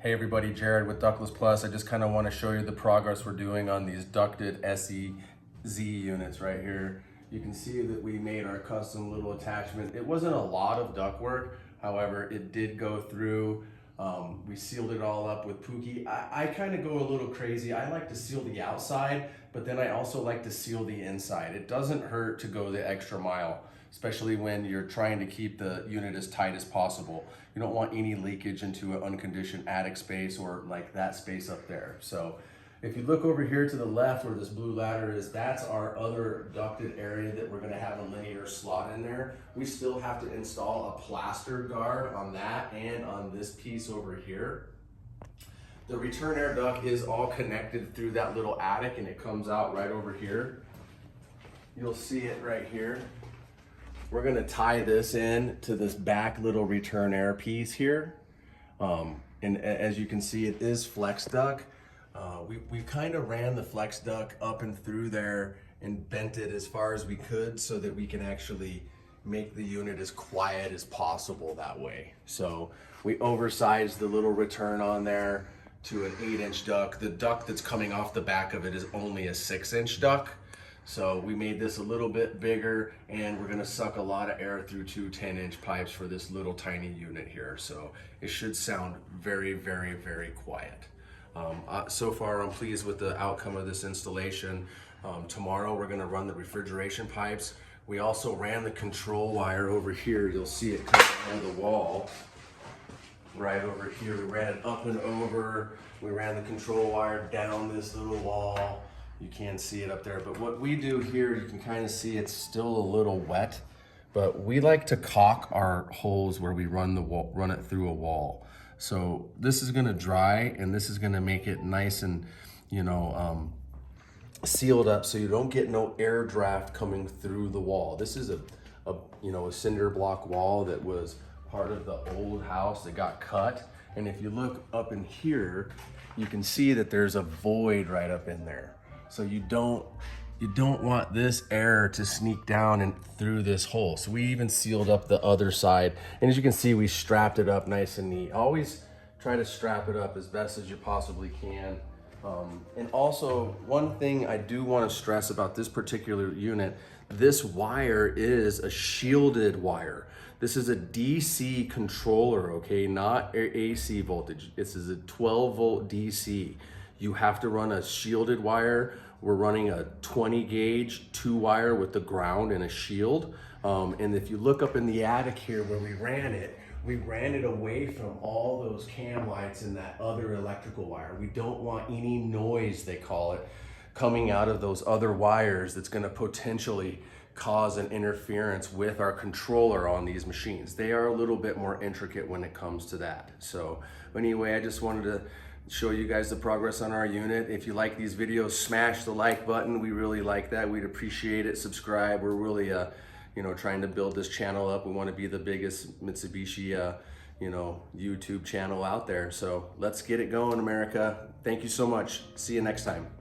Hey everybody, Jared with Ductless Plus. I just kind of want to show you the progress we're doing on these ducted SEZ units right here. You can see that we made our custom little attachment. It wasn't a lot of duct work, however, it did go through. We sealed it all up with Pookie. I kind of go a little crazy. I like to seal the outside, but then I also like to seal the inside. It doesn't hurt to go the extra mile, especially when you're trying to keep the unit as tight as possible. You don't want any leakage into an unconditioned attic space or like that space up there. So if you look over here to the left where this blue ladder is, that's our other ducted area that we're gonna have a linear slot in there. We still have to install a plaster guard on that and on this piece over here. The return air duct is all connected through that little attic and it comes out right over here. You'll see it right here. We're gonna tie this in to this back little return air piece here. And as you can see, it is flex duct. We kind of ran the flex duct up and through there and bent it as far as we could so that we can actually make the unit as quiet as possible that way. So we oversized the little return on there to an 8-inch duct. The duct that's coming off the back of it is only a 6-inch duct. So we made this a little bit bigger and we're gonna suck a lot of air through two 10-inch pipes for this little tiny unit here. So it should sound very, very, very quiet. So far I'm pleased with the outcome of this installation. Tomorrow we're gonna run the refrigeration pipes. We also ran the control wire over here. You'll see it coming on the wall right over here. We ran it up and over. We ran the control wire down this little wall. You can't see it up there, but what we do here, you can kind of see it's still a little wet, but we like to caulk our holes where we run it through a wall. So this is gonna dry and this is gonna make it nice and, sealed up so you don't get no air draft coming through the wall. This is a cinder block wall that was part of the old house that got cut. And if you look up in here, you can see that there's a void right up in there. So you don't want this air to sneak down and through this hole. So we even sealed up the other side. And as you can see, we strapped it up nice and neat. Always try to strap it up as best as you possibly can. And also, one thing I do want to stress about this particular unit, this wire is a shielded wire. This is a DC controller, okay, not AC voltage. This is a 12 volt DC. You have to run a shielded wire. We're running a 20 gauge 2-wire with the ground and a shield. And if you look up in the attic here where we ran it away from all those cam lights and that other electrical wire. We don't want any noise, they call it, coming out of those other wires that's gonna potentially cause an interference with our controller on these machines. They are a little bit more intricate when it comes to that. So anyway, I just wanted to show you guys the progress on our unit. If you like these videos, smash the like button. We really like that. We'd appreciate it. Subscribe. We're really trying to build this channel up. We want to be the biggest Mitsubishi YouTube channel out there. So let's get it going, America. Thank you so much. See you next time.